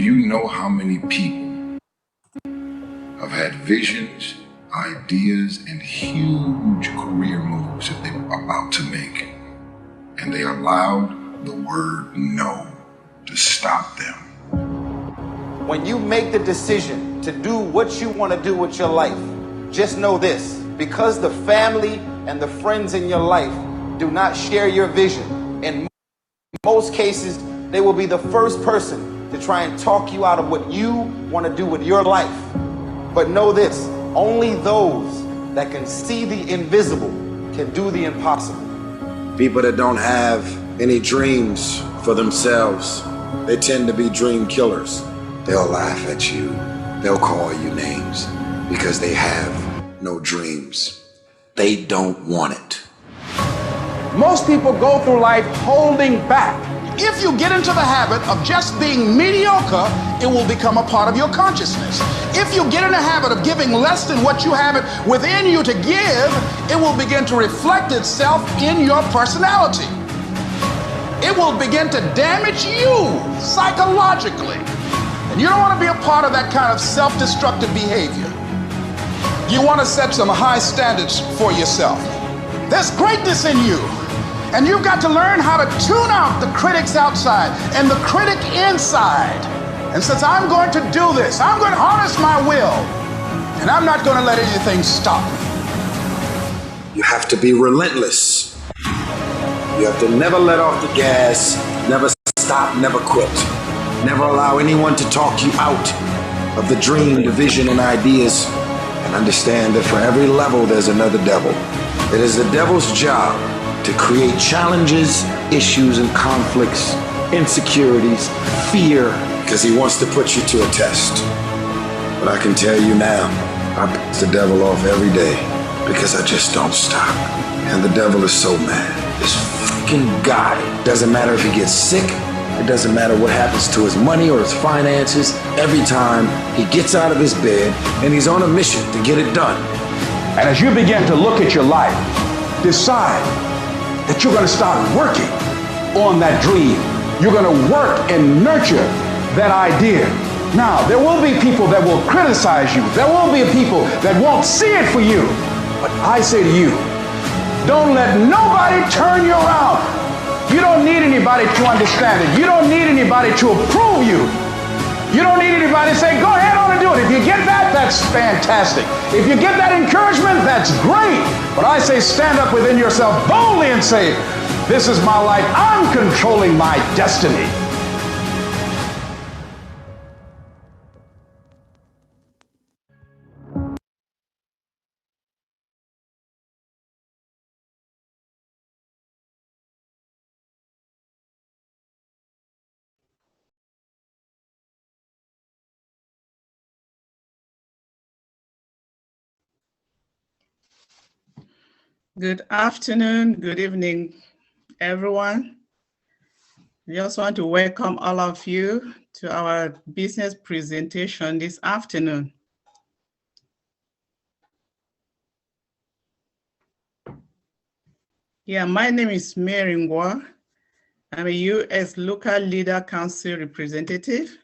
you know how many people have had visions, ideas, and huge career moves that they were about to make, and they allowed the word no to stop them? When you make the decision to do what you want to do with your life, just know this: because the family and the friends in your life do not share your vision, in most cases, they will be the first person to try and talk you out of what you want to do with your life. But know this: only those that can see the invisible can do the impossible. People that don't have any dreams for themselves, they tend to be dream killers. They'll laugh at you. They'll call you names because they have no dreams. They don't want it. Most people go through life holding back. If you get into the habit of just being mediocre, it will become a part of your consciousness. If you get in the habit of giving less than what you have it within you to give, it will begin to reflect itself in your personality. It will begin to damage you psychologically. And you don't want to be a part of that kind of self-destructive behavior. You want to set some high standards for yourself. There's greatness in you. And you've got to learn how to tune out the critics outside and the critic inside. And since I'm going to do this, I'm going to harness my will, and I'm not going to let anything stop me. You have to be relentless. You have to never let off the gas, never stop, never quit. Never allow anyone to talk you out of the dream, the vision, and ideas. And understand that for every level, there's another devil. It is the devil's job to create challenges, issues, and conflicts, insecurities, fear, because he wants to put you to a test. But I can tell you now, I piss the devil off every day because I just don't stop. And the devil is so mad. This freaking guy, doesn't matter if he gets sick, it doesn't matter what happens to his money or his finances, every time he gets out of his bed and he's on a mission to get it done. And as you begin to look at your life, decide that you're going to start working on that dream. You're going to work and nurture that idea. Now, there will be people that will criticize you. There will be people that won't see it for you. But I say to you, don't let nobody turn you around. You don't need anybody to understand it. You don't need anybody to approve you. You don't need anybody to say, go ahead on and do it. If you get that, that's fantastic. If you get that encouragement, that's great. But I say stand up within yourself boldly and say, this is my life. I'm controlling my destiny. Good afternoon, good evening, everyone. I just want to welcome all of you to our business presentation this afternoon. Yeah, my name is Mary Ngwa. I'm a U.S. Local Leader Council representative,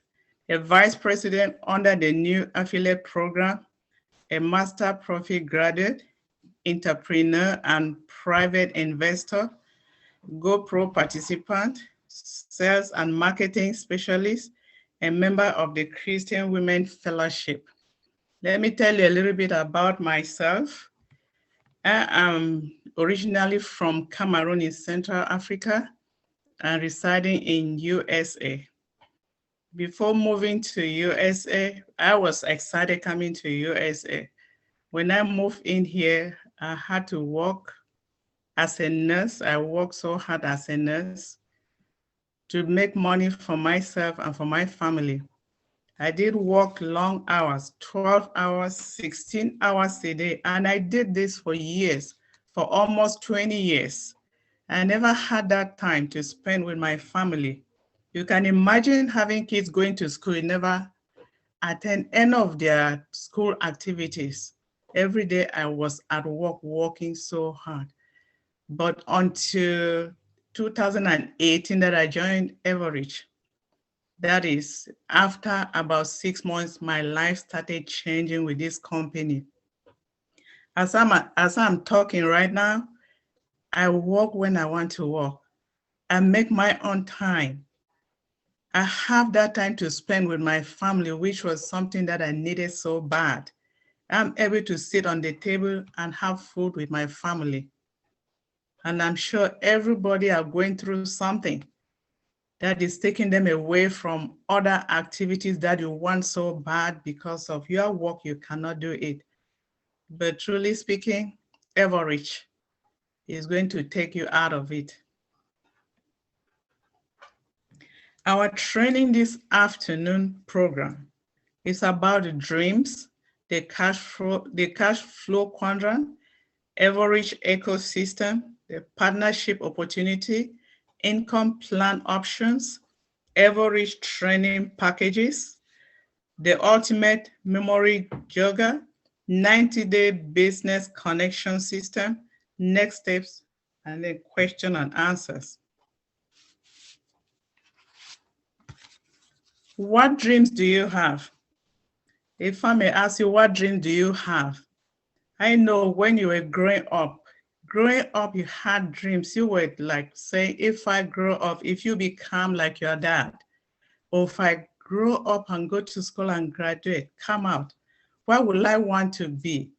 a vice president under the new affiliate program, a master profit graduate, entrepreneur and private investor, GoPro participant, sales and marketing specialist, and member of the Christian Women Fellowship. Let me tell you a little bit about myself. I am originally from Cameroon in Central Africa and residing in USA. Before moving to USA, I was excited coming to USA. When I moved in here, I had to work as a nurse. I worked so hard as a nurse to make money for myself and for my family. I did work long hours, 12 hours, 16 hours a day, and I did this for years, for almost 20 years. I never had that time to spend with my family. You can imagine having kids going to school, never attend any of their school activities. Every day I was at work working so hard. But until 2018 that I joined Evorich, That is, after about 6 months, my life started changing with this company. As I'm talking right now, I work when I want to work. I make my own time. I have that time to spend with my family, which was something that I needed so bad. I'm able to sit on the table and have food with my family. And I'm sure everybody are going through something that is taking them away from other activities that you want so bad because of your work, you cannot do it. But truly speaking, Evorich is going to take you out of it. Our training this afternoon program is about the dreams, the cash flow quadrant, Evorich ecosystem, the partnership opportunity, income plan options, Evorich training packages, the ultimate memory jogger, 90-day business connection system, next steps, and then question and answers. What dreams do you have? If I may ask you, what dreams do you have? I know when you were growing up, you had dreams. You were like saying, if I grow up, if you become like your dad, or if I grow up and go to school and graduate, come out, what will I want to be?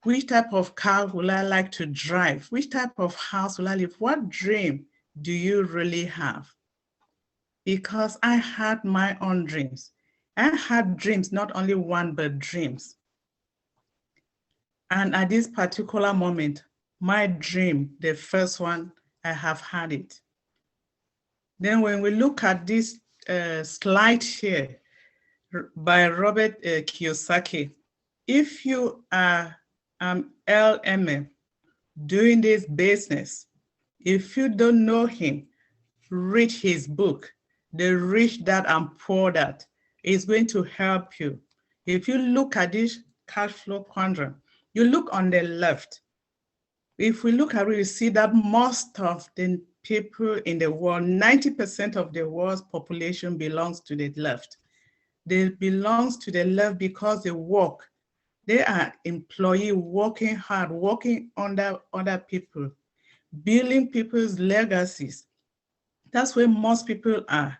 Which type of car will I like to drive? Which type of house will I live? What dream do you really have? Because I had my own dreams. I had dreams, not only one, but dreams. And at this particular moment, my dream, the first one, I have had it. Then when we look at this slide here by Robert Kiyosaki, if you are LMM doing this business, if you don't know him, read his book, The Rich Dad and Poor Dad. Is going to help you. If you look at this cash flow quadrant, you look on the left. If we look at it, you see that most of the people in the world, 90% of the world's population belongs to the left. They belong to the left because they work. They are employees working hard, working under other people, building people's legacies. That's where most people are.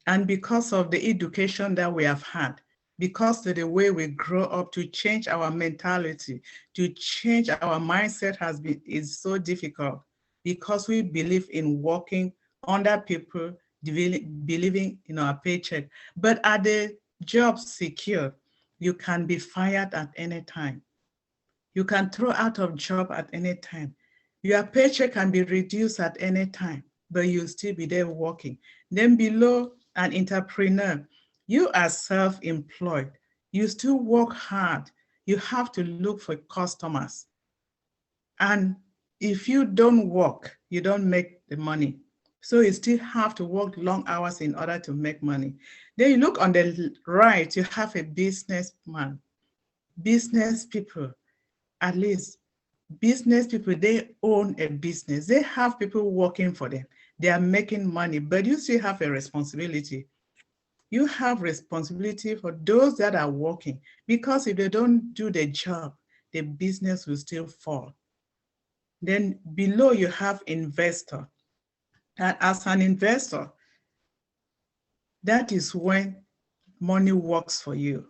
And because of the education that we have had, because of the way we grow up, to change our mentality, to change our mindset is so difficult, because we believe in working under people, believing in our paycheck. But are the jobs secure? You can be fired at any time. You can throw out of job at any time. Your paycheck can be reduced at any time, but you'll still be there working. Then below, an entrepreneur, you are self-employed. You still work hard. You have to look for customers. And if you don't work, you don't make the money. So you still have to work long hours in order to make money. Then you look on the right, you have a businessman. Business people, at least business people, they own a business. They have people working for them. They are making money, but you still have a responsibility. You have responsibility for those that are working, because if they don't do the job, the business will still fall. Then below you have investor. And as an investor, that is when money works for you.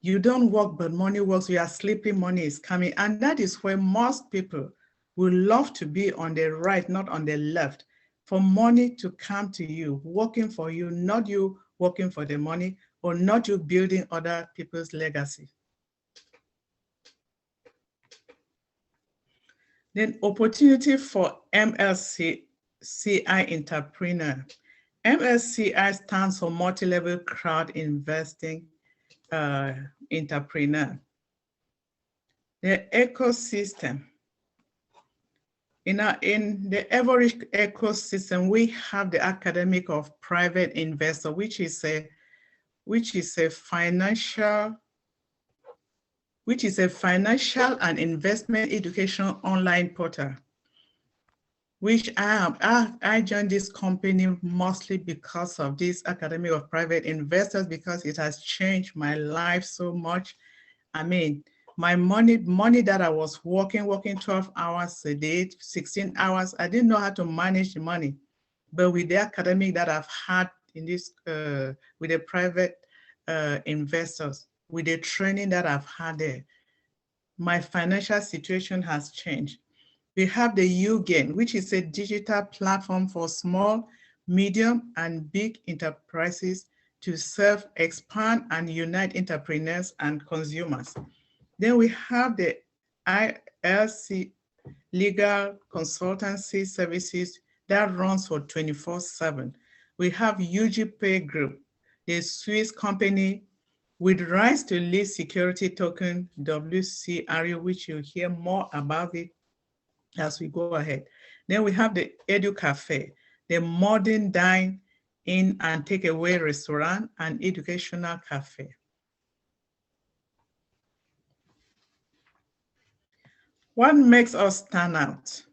You don't work, but money works. You are sleeping, money is coming. And that is where most people will love to be, on the right, not on the left, for money to come to you, working for you, not you working for the money, or not you building other people's legacy. Then opportunity for MLCI entrepreneur. MLCI stands for multi-level crowd investing entrepreneur. The ecosystem. In the Evorich ecosystem, we have the academic of private investor, which is a financial and investment education online portal. which I joined this company mostly because of this Academy of Private Investors, because it has changed my life so much. I mean, my money that I was working 12 hours a day, 16 hours, I didn't know how to manage the money. But with the academic that I've had in this, with the private investors, with the training that I've had there, my financial situation has changed. We have the UGAIN, which is a digital platform for small, medium, and big enterprises to serve, expand, and unite entrepreneurs and consumers. Then we have the ILC legal consultancy services that runs for 24/7. We have UGPay Group, the Swiss company with rights to list security token WCRU, which you'll hear more about it as we go ahead. Then we have the Edu Cafe, the modern dine in and takeaway restaurant and educational cafe. What makes us stand out?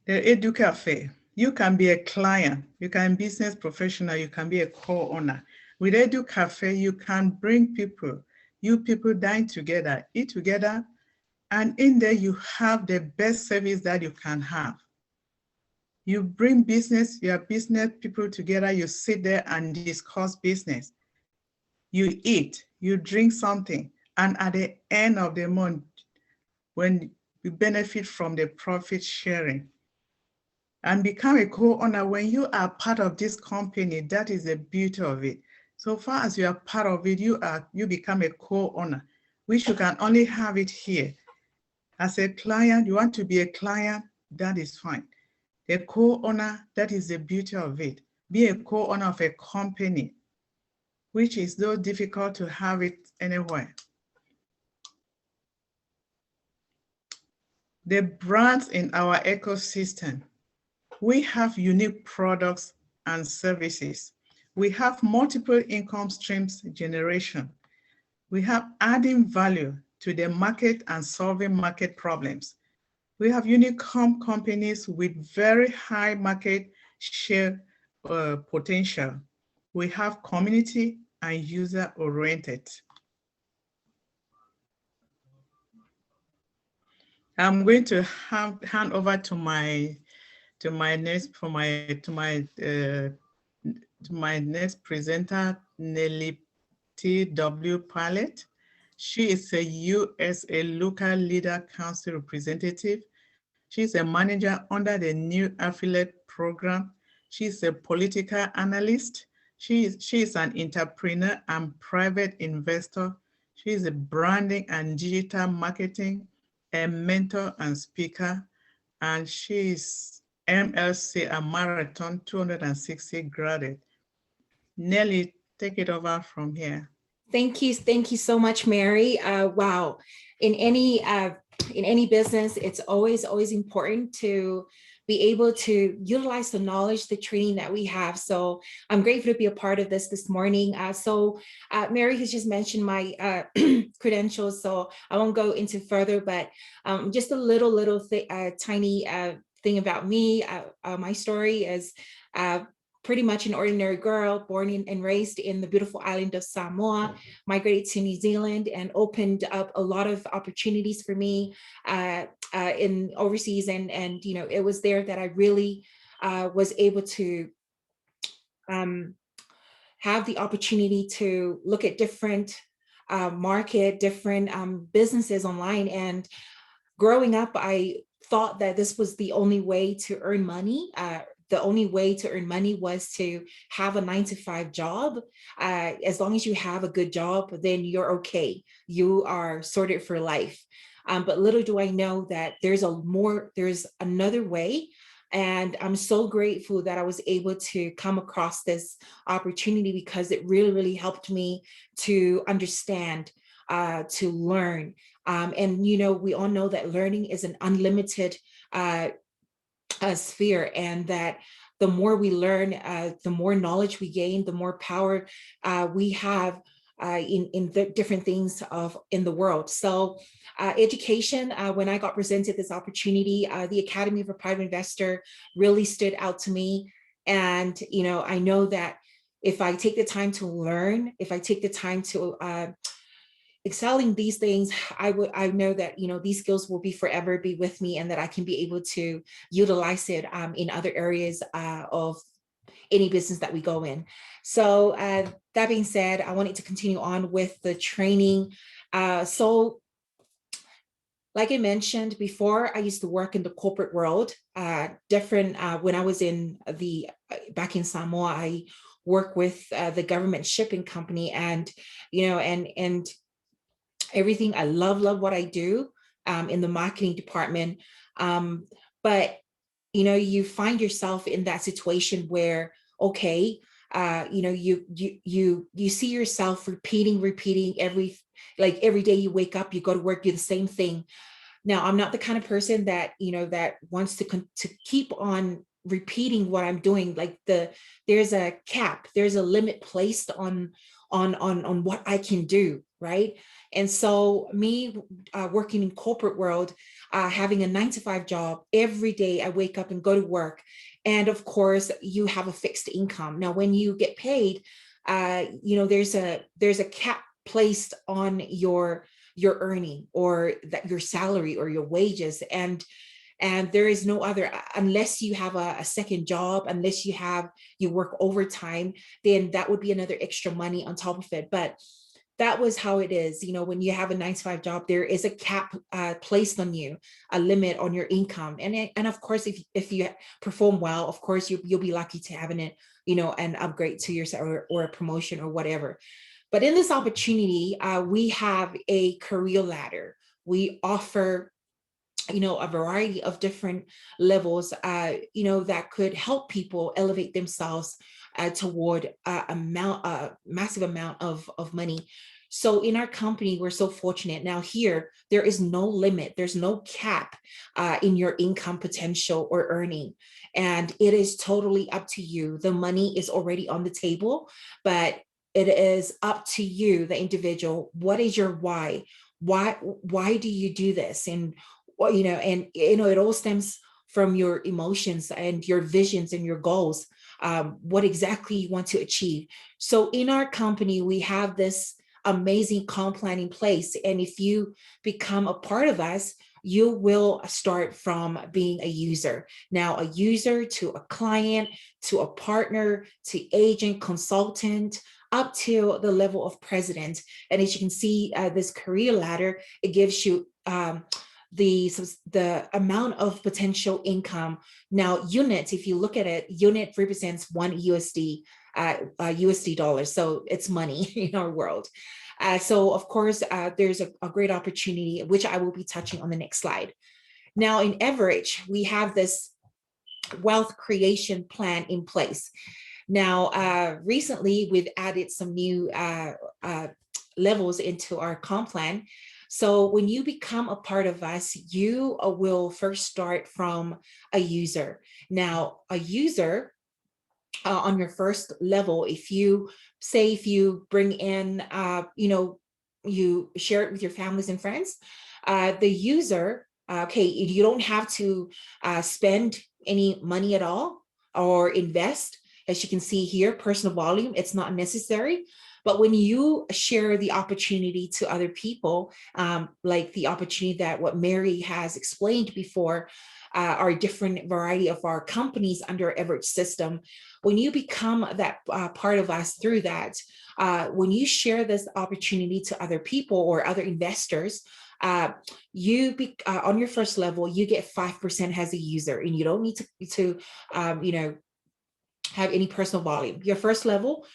The Edu Cafe, you can be a client, you can be a business professional, you can be a co-owner. With Edu Cafe, you can bring people, you people dine together, eat together, and in there you have the best service that you can have. You bring business, your business people together, you sit there and discuss business. You eat, you drink something, and at the end of the month, when you benefit from the profit sharing, and become a co-owner, when you are part of this company, that is the beauty of it. So far as you are part of it, you become a co-owner, which you can only have it here. As a client, you want to be a client, that is fine. A co-owner, that is the beauty of it. Be a co-owner of a company, which is so difficult to have it anywhere. The brands in our ecosystem. We have unique products and services. We have multiple income streams generation. We have adding value to the market and solving market problems. We have unique companies with very high market share potential. We have community and user oriented. I'm going to hand over to my next presenter, Nellie T.W. Pallet. She is a USA Local Leader Council representative. She's a manager under the new affiliate program. She's a political analyst. She is an entrepreneur and private investor. She is a branding and digital marketing, a mentor and speaker, and she is MLC and Marathon 260 graduate. Nellie, take it over from here. Thank you so much, Mary. Wow, in any business, it's always important to be able to utilize the knowledge, the training that we have. So I'm grateful to be a part of this morning. Mary has just mentioned my credentials, so I won't go into further, but just a little tiny thing about me. My story is pretty much an ordinary girl, born and raised in the beautiful island of Samoa, migrated to New Zealand and opened up a lot of opportunities for me in overseas. And it was there that I really was able to have the opportunity to look at different different businesses online. And growing up, I thought that this was the only way to earn money. The only way to earn money was to have a 9-to-5 job. As long as you have a good job, then you're okay. You are sorted for life. But little do I know that there's another way. And I'm so grateful that I was able to come across this opportunity, because it really helped me to understand, to learn. And we all know that learning is an unlimited sphere, and that the more we learn, the more knowledge we gain, the more power we have in the different things in the world. So education, when I got presented this opportunity, the Academy of a Private Investor really stood out to me. And, I know that if I take the time to learn, if I take the time to excelling these things, I know that, these skills will be forever be with me, and that I can be able to utilize it in other areas of any business that we go in. So that being said, I wanted to continue on with the training. So like I mentioned before, I used to work in the corporate world, different when I was back in Samoa, I work with the government shipping company, and, and everything. I love what I do in the marketing department. But you find yourself in that situation where, okay, you see yourself repeating every day you wake up, you go to work, do the same thing. Now, I'm not the kind of person that, that wants to keep on repeating what I'm doing. Like there's a cap, there's a limit placed on what I can do, right? And so me working in corporate world, having a 9-to-5 job, every day I wake up and go to work. And of course, you have a fixed income. Now, when you get paid, there's a cap placed on your earning, or that your salary or your wages, and there is no other, unless you have a second job, unless you work overtime, then that would be another extra money on top of it. But that was how it is. When you have a 9-to-5 job, there is a cap placed on you, a limit on your income. And of course, if you perform well, of course, you'll be lucky to having it, an upgrade to your or a promotion or whatever. But in this opportunity, we have a career ladder. We offer, a variety of different levels, that could help people elevate themselves toward a massive amount of money. So in our company, we're so fortunate. Now here, there is no limit. There's no cap in your income potential or earning. And it is totally up to you. The money is already on the table, but it is up to you, the individual. What is your why? Why do you do this? And it all stems from your emotions and your visions and your goals, what exactly you want to achieve. So in our company, we have this amazing comp plan in place. And if you become a part of us, you will start from being a user. Now, a user to a client, to a partner, to agent, consultant, up to the level of president. And as you can see, this career ladder, it gives you the amount of potential income. Now, units, if you look at it, unit represents $1 USD dollars. So it's money in our world. So of course, there's a great opportunity, which I will be touching on the next slide. Now in Evorich, we have this wealth creation plan in place. Now, recently we've added some new levels into our comp plan. So when you become a part of us, you will first start from a user. Now, a user on your first level, if you bring in, you share it with your families and friends, the user, okay, you don't have to spend any money at all or invest. As you can see here, personal volume, it's not necessary. But when you share the opportunity to other people, like the opportunity that what Mary has explained before, our different variety of our companies under Evorich system, when you become that part of us through that, when you share this opportunity to other people or other investors, on your first level, you get 5% as a user, and you don't need to have any personal volume. Your first level,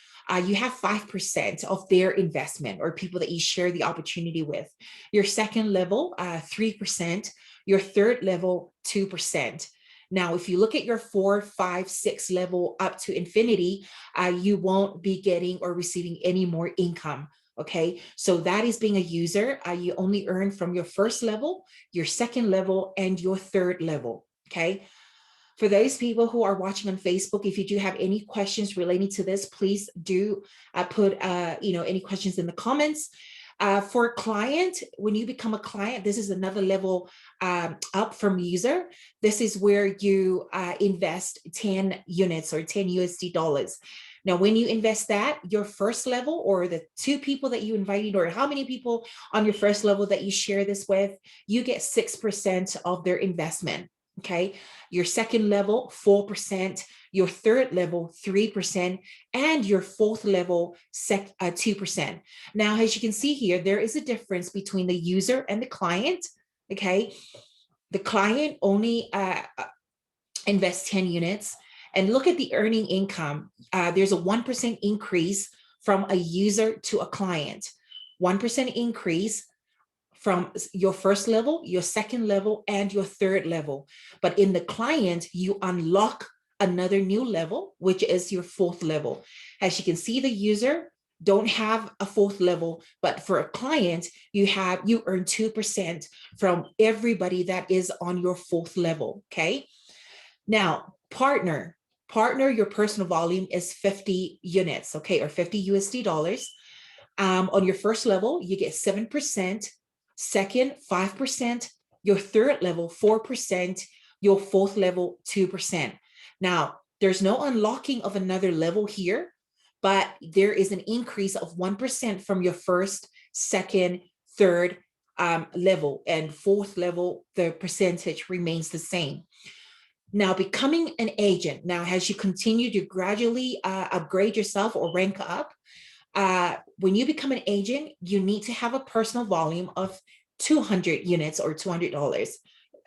you have 5% of their investment or people that you share the opportunity with. Your second level, 3%. Your third level, 2%. Now, if you look at your 4, 5, 6 level up to infinity, you won't be getting or receiving any more income. Okay, so that is being a user. You only earn from your first level, your second level, and your third level. Okay. For those people who are watching on Facebook, if you do have any questions relating to this, please do put any questions in the comments. For a client, when you become a client, this is another level up from user. This is where you invest 10 units or 10 USD dollars. Now, when you invest that, your first level or the 2 people that you invited or how many people on your first level that you share this with, you get 6% of their investment. Okay. Your second level, 4%, your third level, 3%, and your fourth level, 2%. Now, as you can see here, there is a difference between the user and the client. Okay. The client only invests 10 units. And look at the earning income. There's a 1% increase from a user to a client. 1% increase from your first level, your second level, and your third level. But in the client, you unlock another new level, which is your fourth level. As you can see, the user don't have a fourth level, but for a client, you earn 2% from everybody that is on your fourth level, okay? Now, partner, your personal volume is 50 units, okay, or 50 USD dollars. On your first level, you get 7%, second, 5%, your third level, 4%, your fourth level, 2%. Now, there's no unlocking of another level here, but there is an increase of 1% from your first, second, third level, and fourth level, the percentage remains the same. Now, becoming an agent. Now, as you continue to gradually upgrade yourself or rank up, when you become an agent, you need to have a personal volume of 200 units or $200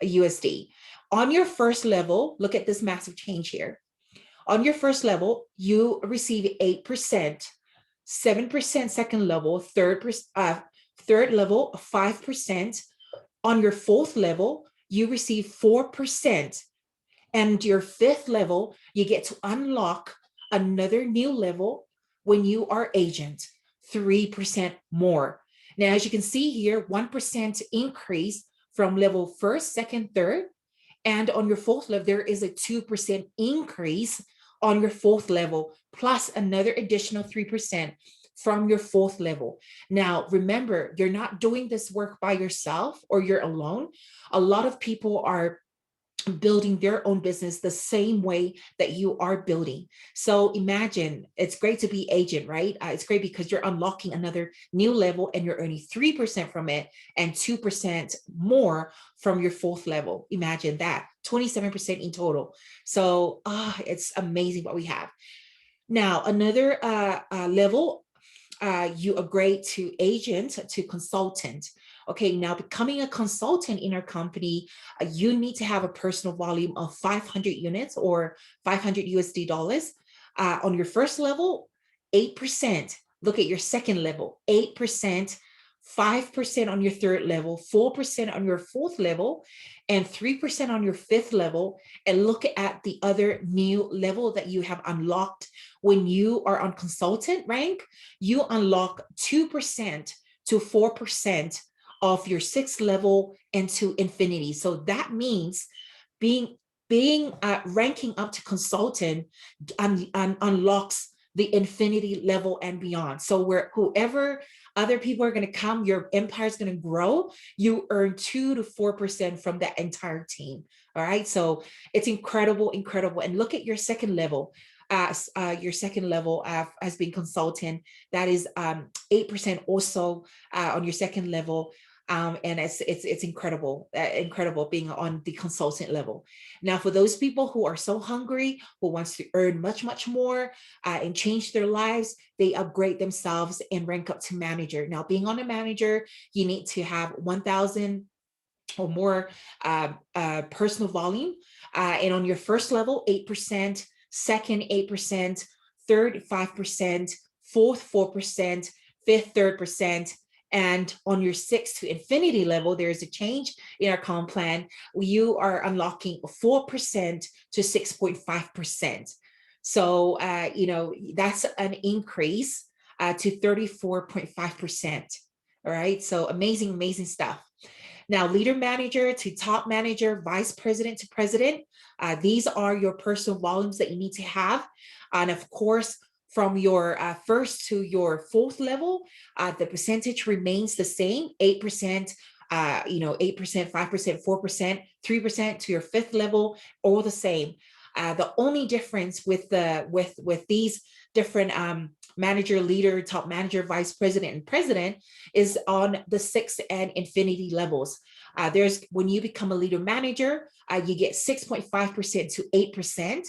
USD. On your first level, look at this massive change here. On your first level, you receive 8%, 7% second level, third level, 5%. On your fourth level, you receive 4%. And your fifth level, you get to unlock another new level when you are agent, 3% more. Now, as you can see here, 1% increase from level first, second, third. And on your fourth level, there is a 2% increase on your fourth level, plus another additional 3% from your fourth level. Now, remember, you're not doing this work by yourself or you're alone. A lot of people are building their own business the same way that you are building. So imagine, it's great to be agent, right? It's great because you're unlocking another new level and you're earning 3% from it and 2% more from your fourth level. Imagine that, 27% in total. So it's amazing what we have. Now, another level, you upgrade to agent to consultant. Okay, now becoming a consultant in our company, you need to have a personal volume of 500 units or 500 USD dollars. On your first level, 8%. Look at your second level, 8%, 5% on your third level, 4% on your fourth level, and 3% on your fifth level. And look at the other new level that you have unlocked. When you are on consultant rank, you unlock 2% to 4% of your sixth level into infinity. So that means ranking up to consultant unlocks the infinity level and beyond. So where whoever other people are going to come, your empire is going to grow. You earn 2 to 4% from that entire team. All right. So it's incredible, incredible. And look at your second level. Your second level as being consultant, that is 8% also on your second level. And it's incredible, incredible being on the consultant level. Now, for those people who are so hungry, who wants to earn much, much more and change their lives, they upgrade themselves and rank up to manager. Now, being on a manager, you need to have 1,000 or more personal volume. And on your first level, 8%, second, 8%, third, 5%, fourth, 4%, fifth, 3%. And on your 6 to infinity level, there is a change in our comp plan. You are unlocking 4% to 6.5%. So, that's an increase to 34.5%. All right. So amazing, amazing stuff. Now, leader manager to top manager, vice president to president, these are your personal volumes that you need to have. And of course, from your first to your fourth level, the percentage remains the same, 8%, 8%, 5%, 4%, 3% to your fifth level, all the same. The only difference with these different manager, leader, top manager, vice president, and president is on the 6 and infinity levels. There's when you become a leader manager, you get 6.5% to 8%,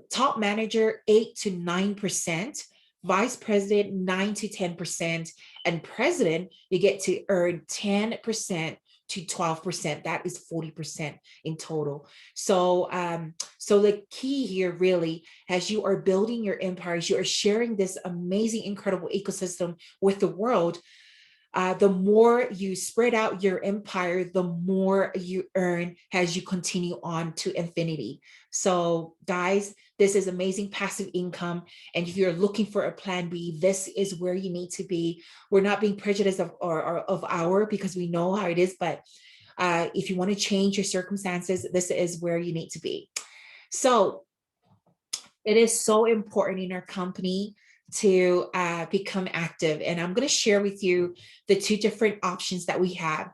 top manager 8 to 9%, vice president 9 to 10%, and president you get to earn 10% to 12%. That is 40% in total. So so the key here really, as you are building your empires, you are sharing this amazing, incredible ecosystem with the world. The more you spread out your empire, the more you earn as you continue on to infinity. So guys, this is amazing passive income. And if you're looking for a plan B, this is where you need to be. We're not being prejudiced of our, because we know how it is, but if you want to change your circumstances, this is where you need to be. So it is so important in our company to become active. And I'm going to share with you the two different options that we have.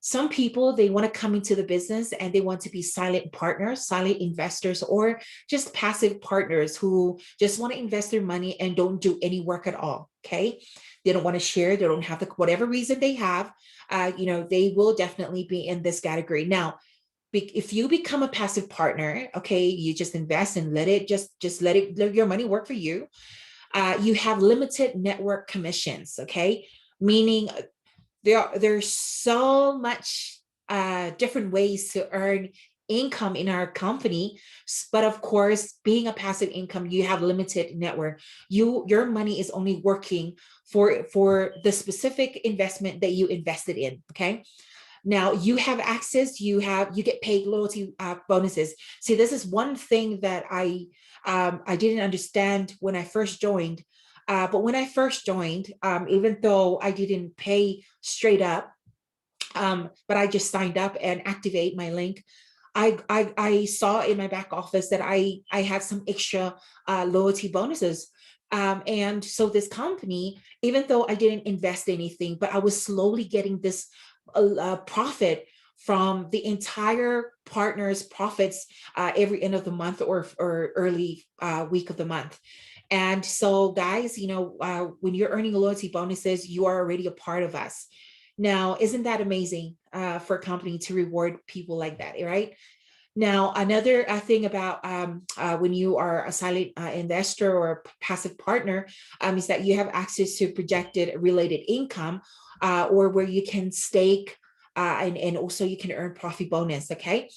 Some people, they want to come into the business and they want to be silent partners, silent investors, or just passive partners who just want to invest their money and don't do any work at all. Okay. They don't want to share. They don't have whatever reason they have, they will definitely be in this category. Now, if you become a passive partner, okay, you just invest and let your money work for you. You have limited network commissions, okay? Meaning there's so much different ways to earn income in our company, but of course, being a passive income, you have limited network. Your money is only working for the specific investment that you invested in, okay? Now you have access, you get paid loyalty bonuses. See, this is one thing that I didn't understand when I first joined. But when I first joined, even though I didn't pay straight up, but I just signed up and activate my link, I saw in my back office that I had some extra loyalty bonuses. And so this company, even though I didn't invest anything, but I was slowly getting this profit from the entire partner's profits every end of the month or early week of the month. And so guys, when you're earning loyalty bonuses, you are already a part of us. Now, isn't that amazing for a company to reward people like that, right? Now, another thing about when you are a silent investor or a passive partner is that you have access to projected related income or where you can stake and also you can earn profit bonus, okay?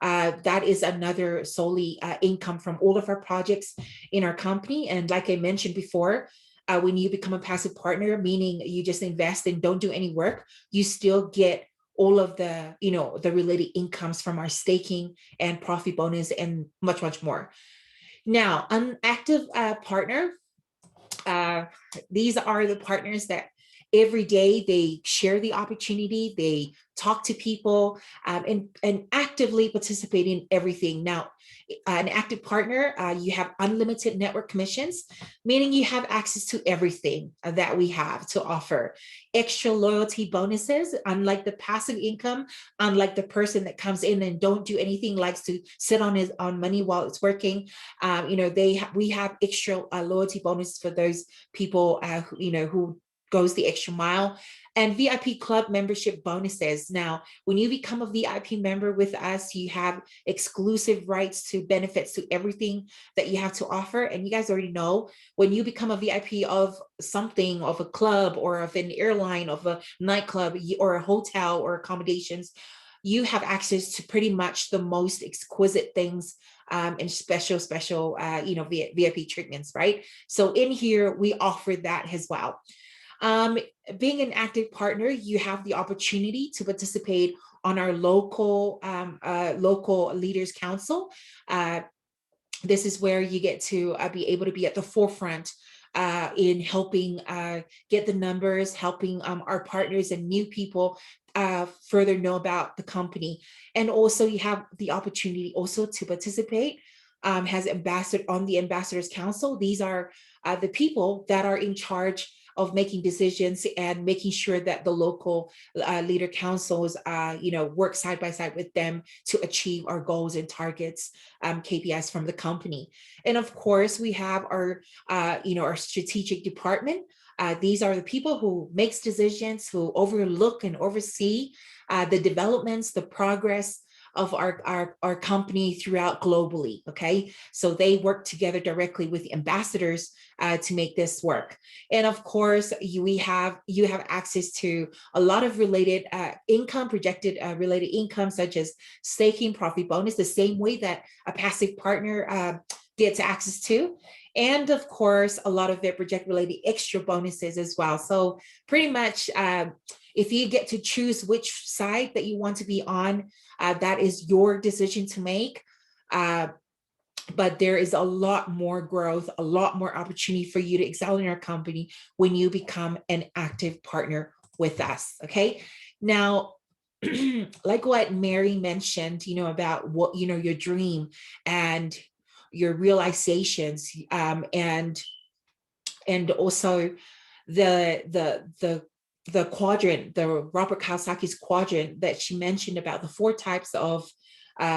That is another solely income from all of our projects in our company. And like I mentioned before, when you become a passive partner, meaning you just invest and don't do any work, you still get all of the, the related incomes from our staking and profit bonus and much, much more. Now, an active partner, these are the partners that every day they share the opportunity, they talk to people and actively participate in everything. Now, an active partner, you have unlimited network commissions, meaning you have access to everything that we have to offer. Extra loyalty bonuses, unlike the passive income, unlike the person that comes in and don't do anything, likes to sit on his on money while it's working. We have extra loyalty bonuses for those people who goes the extra mile, and VIP club membership bonuses. Now, when you become a VIP member with us, you have exclusive rights to benefits to everything that you have to offer. And you guys already know, when you become a VIP of something, of a club or of an airline, of a nightclub or a hotel or accommodations, you have access to pretty much the most exquisite things and special, VIP treatments, right? So in here, we offer that as well. Being an active partner, you have the opportunity to participate on our local leaders council. This is where you get to be able to be at the forefront in helping get the numbers, helping our partners and new people further know about the company. And also you have the opportunity also to participate as ambassador on the Ambassadors Council. These are the people that are in charge of making decisions and making sure that the local leader councils, work side by side with them to achieve our goals and targets, KPIs from the company. And of course, we have our, our strategic department. These are the people who makes decisions, who overlook and oversee the developments, the progress of our company throughout globally. Okay, so they work together directly with the ambassadors to make this work. And of course, you have access to a lot of related income, projected related income, such as staking, profit bonus, the same way that a passive partner gets access to. And of course, a lot of it project related extra bonuses as well. So pretty much, if you get to choose which side that you want to be on, that is your decision to make. But there is a lot more growth, a lot more opportunity for you to excel in our company when you become an active partner with us. Okay. Now, like what Mary mentioned, about what, your dream and your realizations, and also the quadrant, the Robert Kiyosaki's quadrant that she mentioned about the 4 types of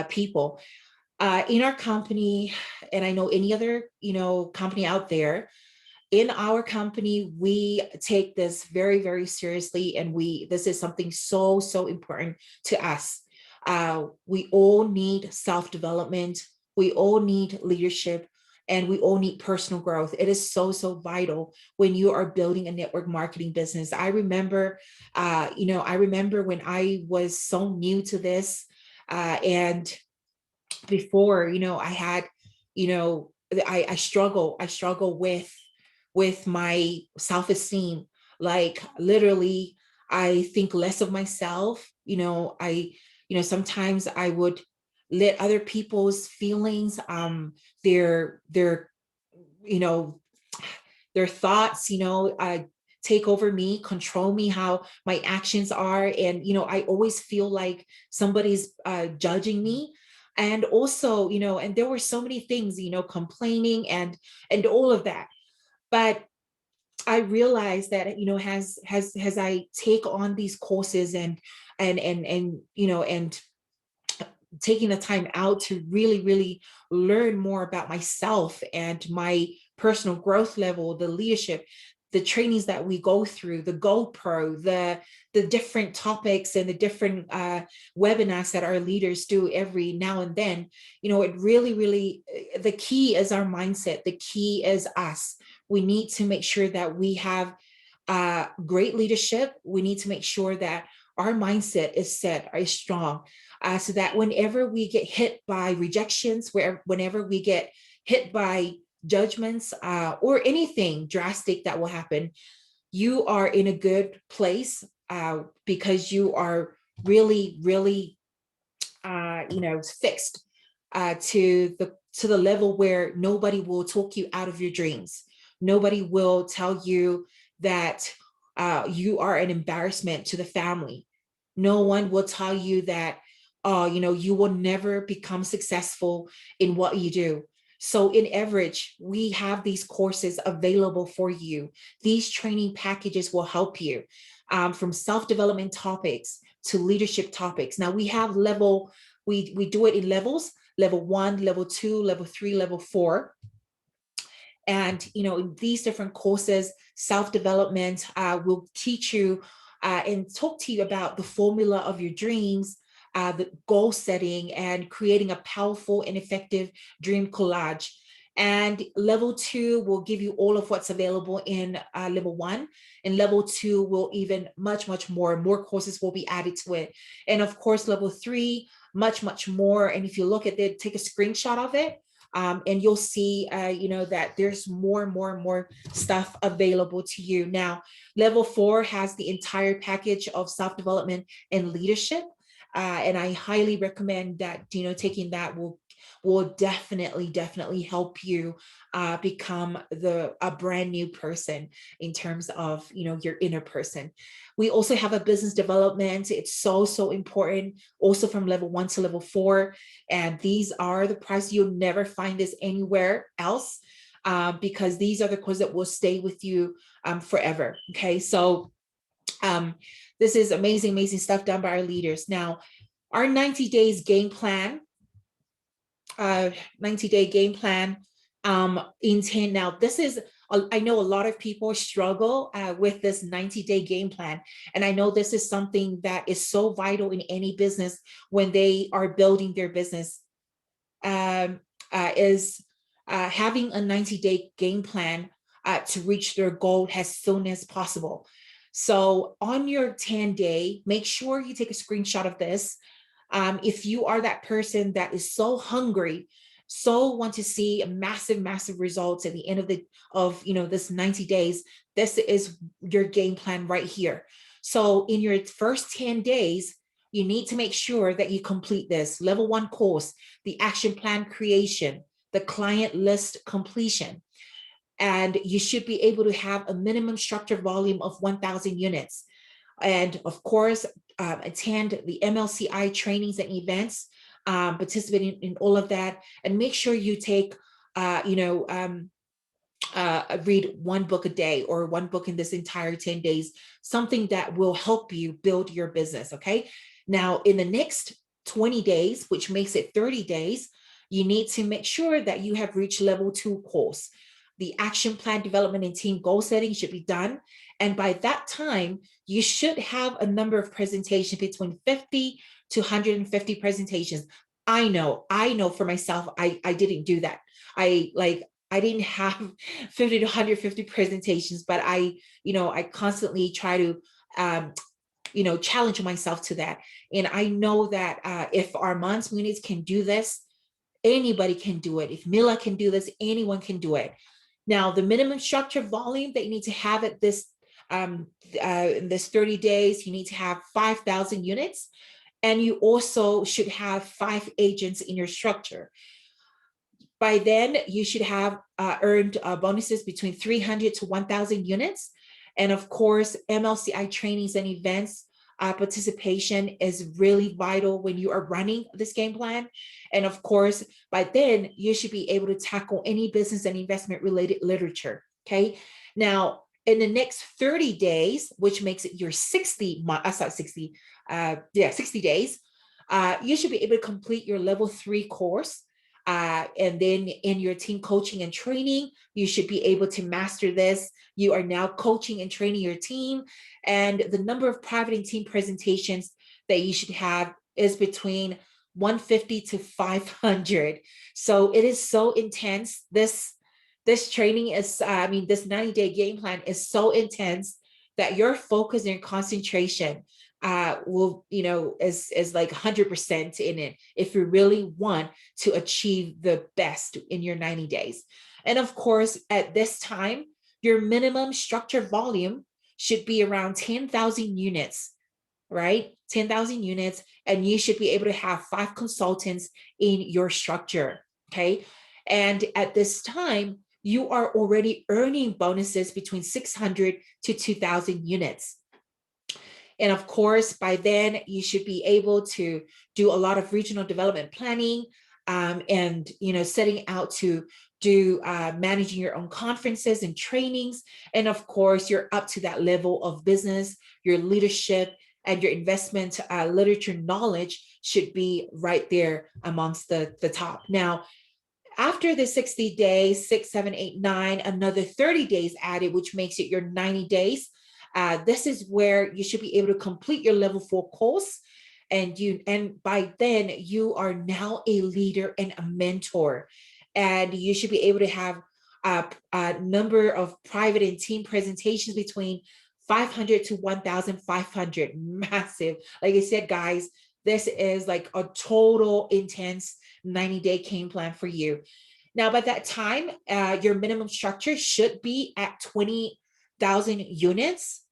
people in our company. And I know any other, company out there. In our company, we take this very, very seriously, and this is something so, so important to us. We all need self-development. We all need leadership, and we all need personal growth. It is so, so vital when you are building a network marketing business. I remember, when I was so new to this, and before, I had, I struggle with my self-esteem. Like literally, I think less of myself. Sometimes I would let other people's feelings, their thoughts, take over me, control me, how my actions are. And, I always feel like somebody's judging me. And also, and there were so many things, complaining and all of that. But I realized that, as I take on these courses and taking the time out to really, really learn more about myself and my personal growth level, the leadership, the trainings that we go through, the GoPro, the different topics and the different webinars that our leaders do every now and then, it really, really, the key is our mindset. The key is us. We need to make sure that we have great leadership. We need to make sure that our mindset is strong, so that whenever we get hit by rejections, whenever we get hit by judgments, or anything drastic that will happen, you are in a good place, because you are really, really, fixed to the level where nobody will talk you out of your dreams. Nobody will tell you that you are an embarrassment to the family. No one will tell you that, you will never become successful in what you do. So in Evorich, we have these courses available for you. These training packages will help you, from self-development topics to leadership topics. Now we have we do it in levels: level 1, level 2, level 3, level 4. And, in these different courses, self-development will teach you and talk to you about the formula of your dreams, the goal setting, and creating a powerful and effective dream collage. And level 2 will give you all of what's available in level 1. And level 2 will even much, much more courses will be added to it. And of course, level 3, much, much more. And if you look at it, take a screenshot of it. And you'll see, that there's more stuff available to you. Now, level 4 has the entire package of self-development and leadership. And I highly recommend that, taking that will will definitely help you become a brand new person in terms of, your inner person. We also have a business development. It's so important, also from level 1 to level 4. And these are the price. You'll never find this anywhere else, because these are the courses that will stay with you forever. Okay, so this is amazing stuff done by our leaders. Now, our 90 days game plan, 90-day game plan intent. Now, this is, I know a lot of people struggle with this 90-day game plan. And I know this is something that is so vital in any business when they are building their business, is having a 90-day game plan to reach their goal as soon as possible. So on your 10-day, make sure you take a screenshot of this. If you are that person that is so hungry, so want to see massive results at the end of this 90 days, this is your game plan right here. So in your first 10 days, you need to make sure that you complete this level 1 course, the action plan creation, the client list completion. And you should be able to have a minimum structure volume of 1,000 units. And of course, attend the MLCI trainings and events, participate in all of that, and make sure you take, read one book a day or one book in this entire 10 days, something that will help you build your business. Okay. Now, in the next 20 days, which makes it 30 days, you need to make sure that you have reached level 2 course. The action plan development and team goal setting should be done. And by that time, you should have a number of presentations between 50 to 150 presentations. I know for myself, I didn't do that. I didn't have 50 to 150 presentations, but I constantly try to, challenge myself to that. And I know that if Armand's Muniz can do this, anybody can do it. If Mila can do this, anyone can do it. Now, the minimum structure volume that you need to have at this in this 30 days, you need to have 5,000 units, and you also should have 5 agents in your structure. By then, you should have earned bonuses between 300 to 1,000 units. And of course, MLCI trainings and events participation is really vital when you are running this game plan. And of course, by then, you should be able to tackle any business and investment related literature. Okay. Now, in the next 30 days, which makes it your 60 days, you should be able to complete your level 3 course. And then in your team coaching and training, you should be able to master this. You are now coaching and training your team. And the number of private and team presentations that you should have is between 150 to 500. So it is so intense. This training is, this 90-day game plan is so intense that your focus and concentration will, is like 100% in it if you really want to achieve the best in your 90 days. And of course, at this time, your minimum structure volume should be around 10,000 units, right? 10,000 units, and you should be able to have 5 consultants in your structure, okay? And at this time, you are already earning bonuses between 600 to 2,000 units. And of course, by then, you should be able to do a lot of regional development planning and, setting out to do managing your own conferences and trainings. And of course, you're up to that level of business, your leadership and your investment literature knowledge should be right there amongst the top. Now, after the 60 days, 6, 7, 8, 9, another 30 days added, which makes it your 90 days. This is where you should be able to complete your level 4 course. And by then you are now a leader and a mentor. And you should be able to have a number of private and team presentations between 500 to 1,500. Massive. Like I said, guys, this is like a total intense 90-day game plan for you. Now, by that time, your minimum structure should be at 20,000 units,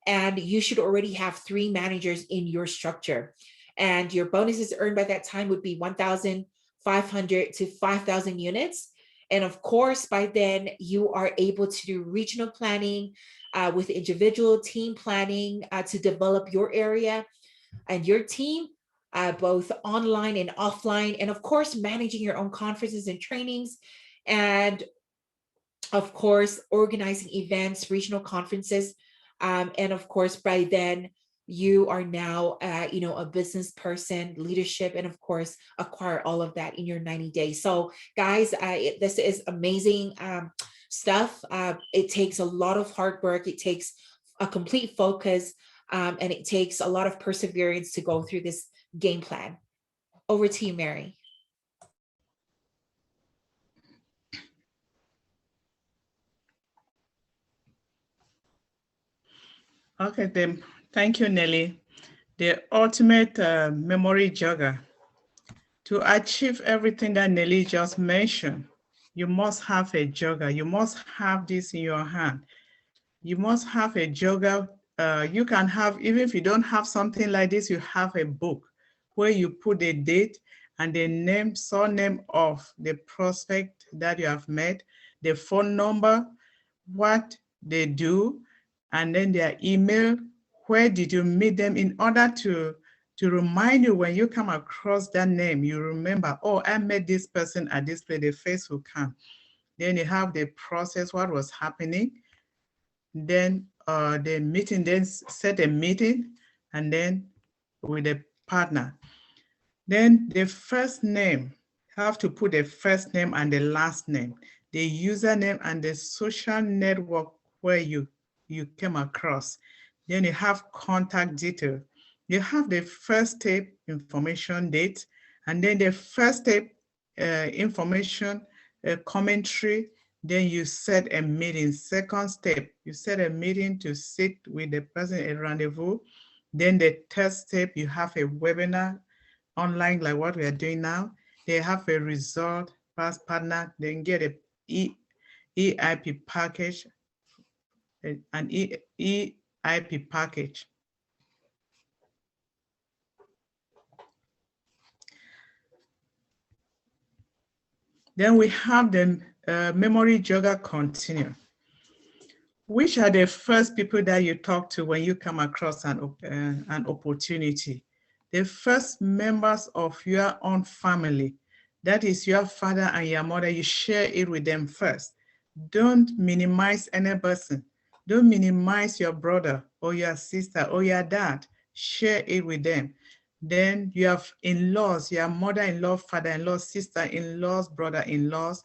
and you should already have 3 managers in your structure. And your bonuses earned by that time would be 1,500 500 to 5,000 units. And of course, by then you are able to do regional planning with individual team planning to develop your area and your team, both online and offline. And of course, managing your own conferences and trainings. And of course, organizing events, regional conferences. And of course, by then, you are now, a business person, leadership, and of course, acquire all of that in your 90 days. So guys, this is amazing stuff. It takes a lot of hard work. It takes a complete focus, and it takes a lot of perseverance to go through this game plan. Over to you, Mary. Okay, then. Thank you, Nellie. The ultimate memory jogger. To achieve everything that Nellie just mentioned, you must have a jogger. You must have this in your hand. You must have a jogger. You can have, even if you don't have something like this, you have a book where you put the date and the name, surname of the prospect that you have met, the phone number, what they do, and then their email, where did you meet them, in order to remind you when you come across that name, you remember, oh, I met this person at this place, the face will come. Then you have the process, what was happening. Then the meeting, then set a meeting, and then with a partner. Then the first name, have to put the first name and the last name, the username and the social network where you came across. Then you have contact detail. You have the first step information date, and then the first step information commentary. Then you set a meeting. Second step, you set a meeting to sit with the person, a rendezvous. Then the third step, you have a webinar online like what we are doing now. They have a result, past partner, then get a EIP package, an EIP package. Then we have the memory jogger continue. Which are the first people that you talk to when you come across an opportunity? The first members of your own family, that is your father and your mother, you share it with them first. Don't minimize any person. Don't minimize your brother or your sister or your dad. Share it with them. Then you have in-laws, your mother-in-law, father-in-law, sister-in-laws, brother-in-laws.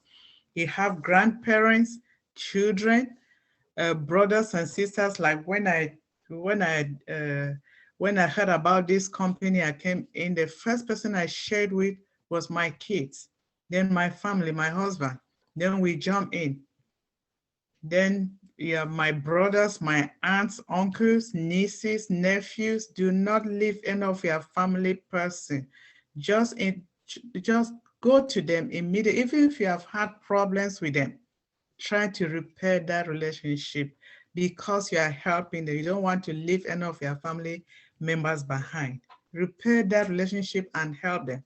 You have grandparents, children, brothers and sisters. Like when I heard about this company, I came in, the first person I shared with was my kids, then my family, my husband. Then we jump in. Then yeah, my brothers, my aunts, uncles, nieces, nephews. Do not leave any of your family person. Just go to them immediately. Even if you have had problems with them, try to repair that relationship, because you are helping them. You don't want to leave any of your family members behind. Repair that relationship and help them.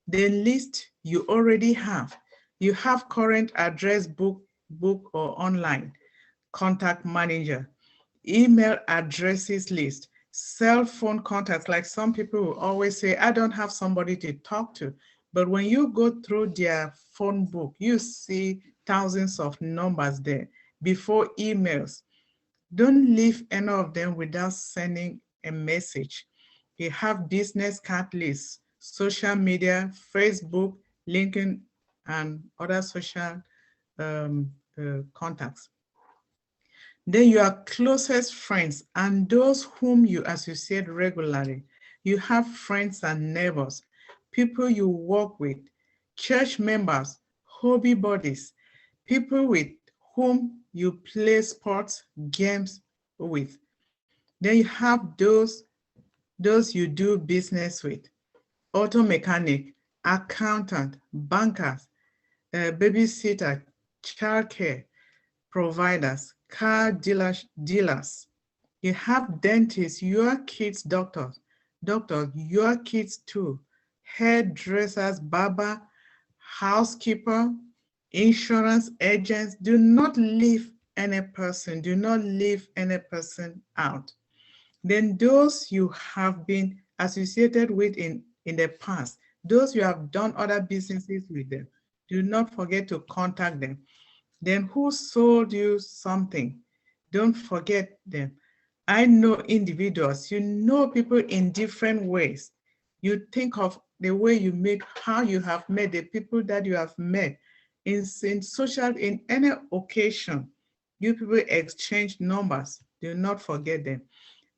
The list you already have. You have current address book or online, contact manager, email addresses list, cell phone contacts. Like some people will always say, I don't have somebody to talk to. But when you go through their phone book, you see thousands of numbers there before emails. Don't leave any of them without sending a message. You have business card lists, social media, Facebook, LinkedIn, and other social contacts. Then your closest friends and those whom you associate regularly. You have friends and neighbors, people you work with, church members, hobby buddies, people with whom you play sports, games with. Then you have those you do business with, auto mechanic, accountant, bankers, babysitter, childcare providers, car dealers. You have dentists, your kids' doctors, your kids too, hairdressers, barber, housekeeper, insurance agents. Do not leave any person. Do not leave any person out. Then those you have been associated with in the past, those you have done other businesses with them, do not forget to contact them. Then who sold you something? Don't forget them. I know individuals, you know people in different ways. You think of the way you meet, how you have met, the people that you have met in social, in any occasion. You people exchange numbers. Do not forget them.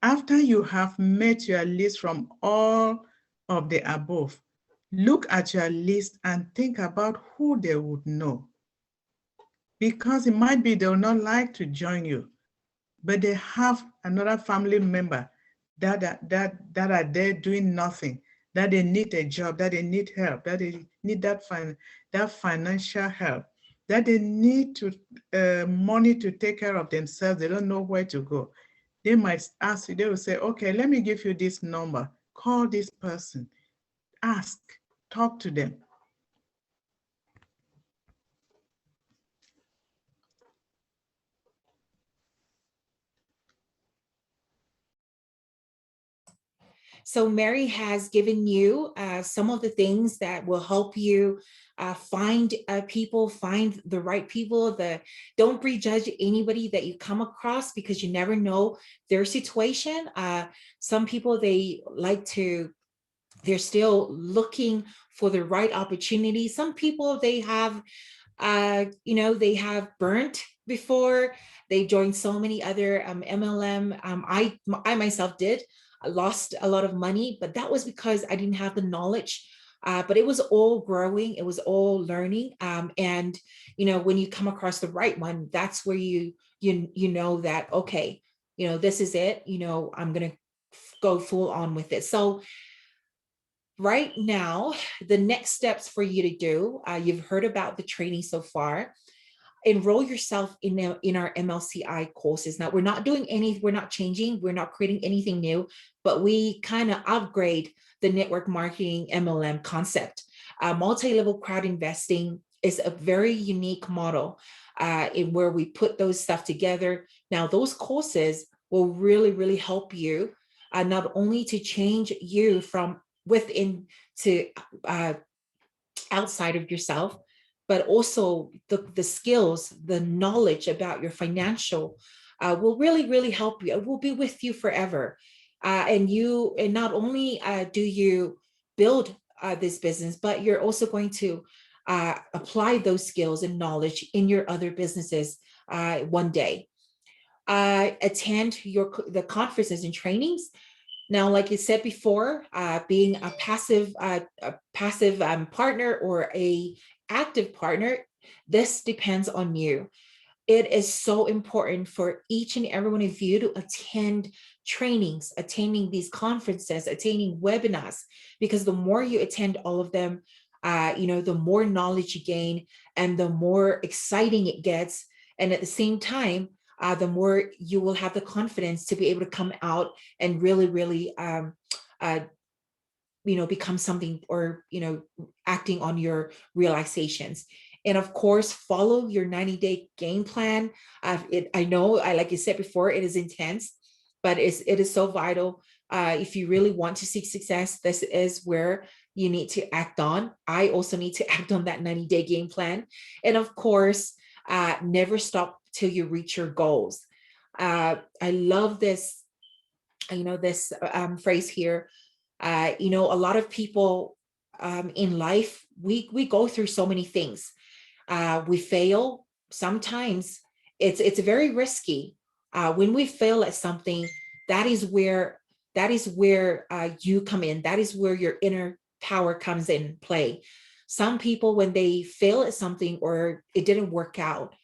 After you have met your list from all of the above, look at your list and think about who they would know. Because it might be they will not like to join you, but they have another family member that are there doing nothing, that they need a job, that they need help, that they need that financial help, that they need money to take care of themselves. They don't know where to go. They might ask you, they will say, okay, let me give you this number. Call this person, ask, talk to them. So Mary has given you some of the things that will help you find people, find the right people. Don't prejudge anybody that you come across, because you never know their situation. Some people, they're still looking for the right opportunity. Some people, they have burnt before. They joined so many other MLM. I myself did. I lost a lot of money, but that was because I didn't have the knowledge. But it was all growing. It was all learning. And when you come across the right one, that's where you know that, okay, this is it. I'm gonna go full on with it. So right now, the next steps for you to do, you've heard about the training so far. Enroll yourself in our MLCI courses. Now, we're not changing, we're not creating anything new, but we kind of upgrade the network marketing MLM concept. Multi-level crowd investing is a very unique model in where we put those stuff together. Now, those courses will really, really help you not only to change you from within to outside of yourself, but also the skills, the knowledge about your financial will really, really help you. It will be with you forever. And not only do you build this business, but you're also going to apply those skills and knowledge in your other businesses one day. Attend the conferences and trainings. Now, like you said before, being a passive partner or a active partner, this depends on you. It is so important for each and every one of you to attend trainings, attending these conferences, attending webinars, because the more you attend all of them, the more knowledge you gain and the more exciting it gets. And at the same time, the more you will have the confidence to be able to come out and really, really, become something, or, acting on your realizations. And of course, follow your 90-day game plan. I know, like you said before, it is intense, but it is so vital. If you really want to seek success, this is where you need to act on. I also need to act on that 90-day game plan. And of course, never stop till you reach your goals. I love this, this phrase here. A lot of people in life, we go through so many things. We fail. Sometimes it's very risky. When we fail at something, that is where you come in. That is where your inner power comes in play. Some people, when they fail at something or it didn't work out,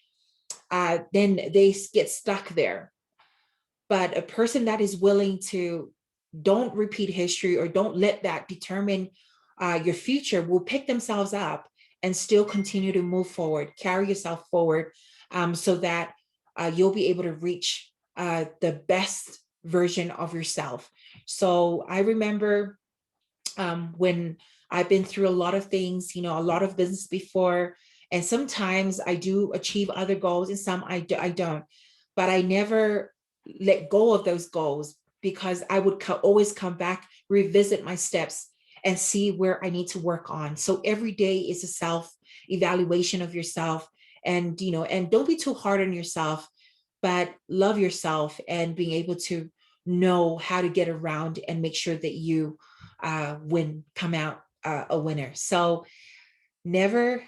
then they get stuck there. But a person that is willing to don't repeat history or don't let that determine your future will pick themselves up and still continue to move forward, carry yourself forward, so that you'll be able to reach the best version of yourself. So I remember when I've been through a lot of things, a lot of business before. And sometimes I do achieve other goals and some I don't. But I never let go of those goals because I would always come back, revisit my steps and see where I need to work on. So every day is a self-evaluation of yourself. And, and don't be too hard on yourself, but love yourself and being able to know how to get around and make sure that you come out a winner. So never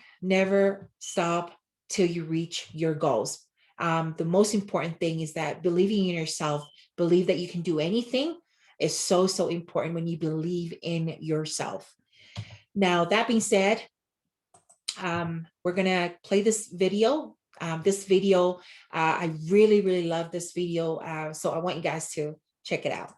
stop till you reach your goals. The most important thing is that believing in yourself, believe that you can do anything is so important when you believe in yourself. Now, that being said, we're gonna play this video. I really love this video. So I want you guys to check it out.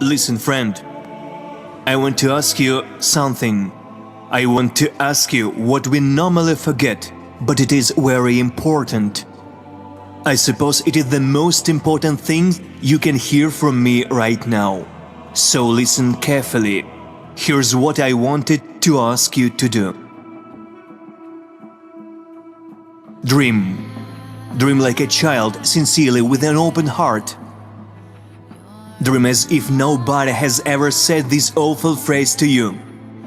Listen, friend, I want to ask you something. I want to ask you what we normally forget, but it is very important. I suppose it is the most important thing you can hear from me right now. So listen carefully. Here's what I wanted to ask you to do. Dream. Dream like a child, sincerely, with an open heart. Dream as if nobody has ever said this awful phrase to you.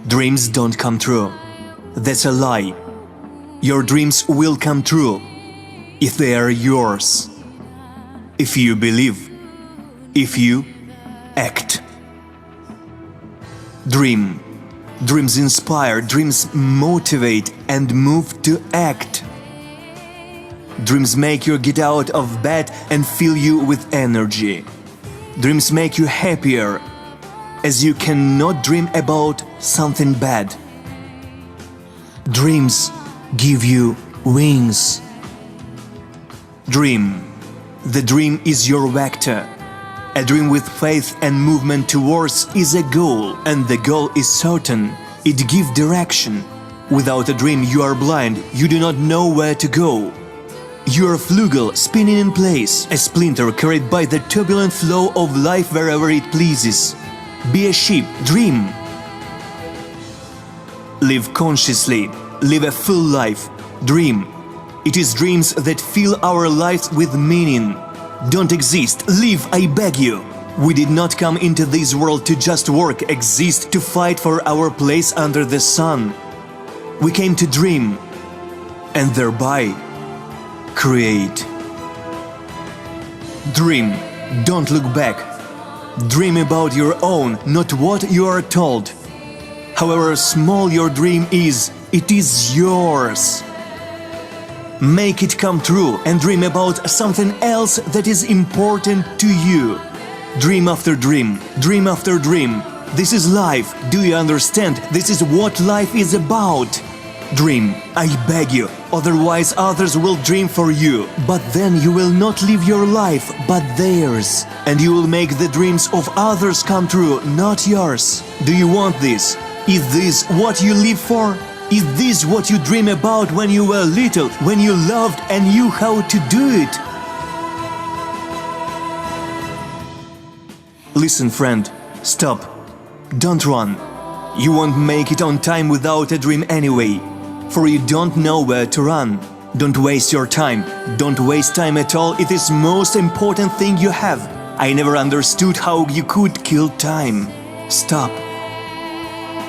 Dreams don't come true. That's a lie. Your dreams will come true if they are yours. If you believe. If you act. Dream. Dreams inspire, dreams motivate and move to act. Dreams make you get out of bed and fill you with energy. Dreams make you happier, as you cannot dream about something bad. Dreams give you wings. Dream. The dream is your vector. A dream with faith and movement towards is a goal, and the goal is certain. It gives direction. Without a dream, you are blind, you do not know where to go. You are a flugel spinning in place, a splinter carried by the turbulent flow of life wherever it pleases. Be a ship, dream. Live consciously, live a full life, dream. It is dreams that fill our lives with meaning. Don't exist, live, I beg you. We did not come into this world to just work, exist, to fight for our place under the sun. We came to dream, and thereby create. Dream, don't look back. Dream about your own, not what you are told. However small your dream is, it is yours. Make it come true and dream about something else that is important to you. Dream after dream, dream after dream. This is life, do you understand? This is what life is about. Dream, I beg you, otherwise others will dream for you. But then you will not live your life, but theirs. And you will make the dreams of others come true, not yours. Do you want this? Is this what you live for? Is this what you dream about when you were little, when you loved and knew how to do it? Listen, friend, stop. Don't run. You won't make it on time without a dream anyway. For you don't know where to run. Don't waste your time. Don't waste time at all. It is the most important thing you have. I never understood how you could kill time. Stop.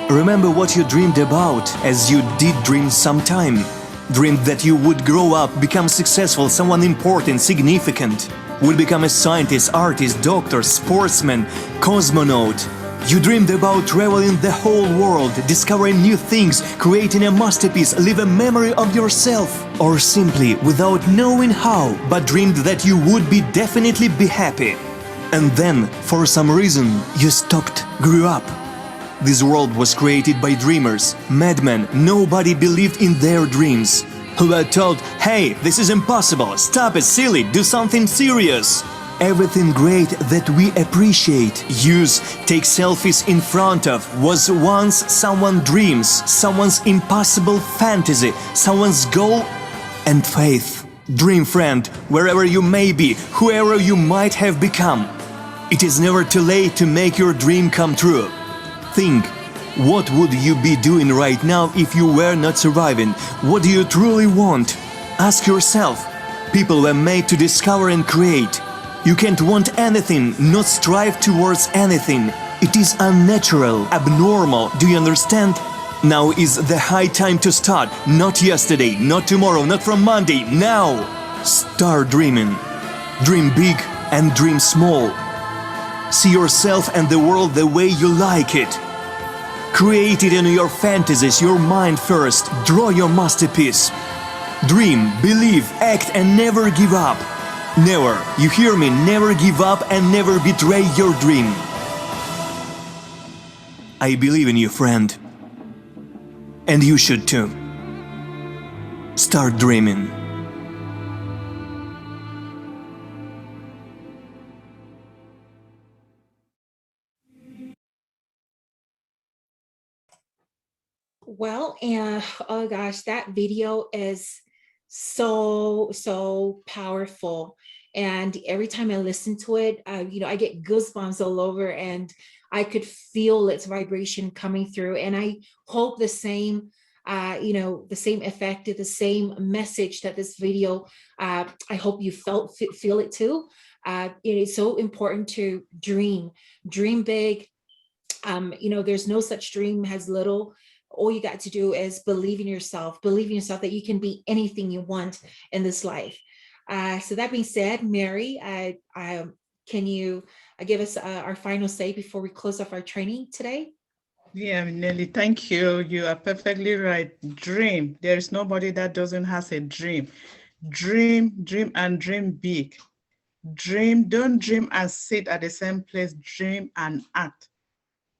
Remember what you dreamed about, as you did dream sometime. Dreamed that you would grow up, become successful, someone important, significant. Would become a scientist, artist, doctor, sportsman, cosmonaut. You dreamed about traveling the whole world, discovering new things, creating a masterpiece, leave a memory of yourself. Or simply, without knowing how, but dreamed that you would definitely be happy. And then, for some reason, you stopped, grew up. This world was created by dreamers, madmen. Nobody believed in their dreams. Who were told, hey, this is impossible, stop it, silly, do something serious. Everything great that we appreciate, use, take selfies in front of, was once someone's dreams, someone's impossible fantasy, someone's goal and faith. Dream friend, wherever you may be, whoever you might have become. It is never too late to make your dream come true. Think, what would you be doing right now if you were not surviving? What do you truly want? Ask yourself. People were made to discover and create. You can't want anything, not strive towards anything. It is unnatural, abnormal, do you understand? Now is the high time to start, not yesterday, not tomorrow, not from Monday, now! Start dreaming. Dream big and dream small. See yourself and the world the way you like it. Create it in your fantasies, your mind first, draw your masterpiece. Dream, believe, act and never give up. Never, you hear me, never give up and never betray your dream. I believe in you, friend. And you should too. Start dreaming. Well, and oh gosh, that video is so powerful. And every time I listen to it, I get goosebumps all over, and I could feel its vibration coming through. And I hope the same, the same effect, the same message that this video, I hope you feel it too. It is so important to dream big. There's no such dream as little. All you got to do is believe in yourself that you can be anything you want in this life. So that being said, Mary, can you give us our final say before we close off our training today? Yeah, Nellie, thank you. You are perfectly right. Dream. There is nobody that doesn't have a dream. Dream, and dream big. Dream, don't dream and sit at the same place. Dream and act.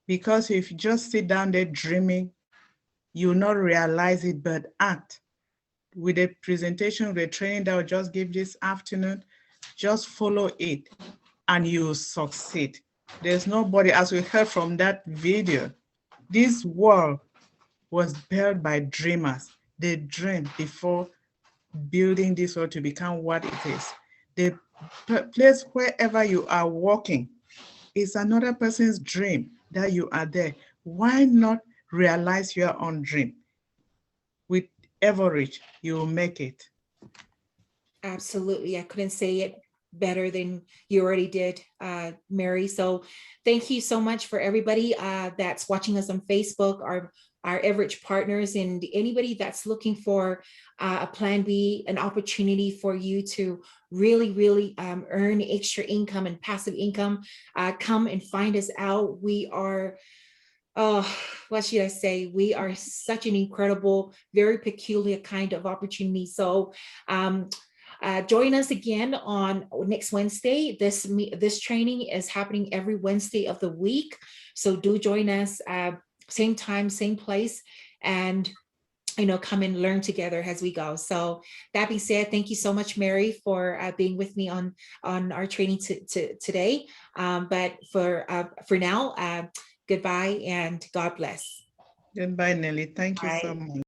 Because if you just sit down there dreaming, you will not realize it, but act. With the presentation, the training that I just gave this afternoon, just follow it and you will succeed. There's nobody, as we heard from that video, this world was built by dreamers. They dreamed before building this world to become what it is. The place wherever you are walking is another person's dream that you are there. Why not realize your own dream? With Evorich, you will make it. Absolutely. I couldn't say it better than you already did, Mary. So thank you so much for everybody that's watching us on Facebook, our Evorich partners, and anybody that's looking for a plan B, an opportunity for you to really earn extra income and passive income. Come and find us out. We are, what should I say? We are such an incredible, very peculiar kind of opportunity. So join us again on next Wednesday. This training is happening every Wednesday of the week. So do join us, same time, same place, and come and learn together as we go. So that being said, thank you so much, Mary, for being with me on our training today. But for now, goodbye and God bless. Goodbye, Nellie. Thank you so much.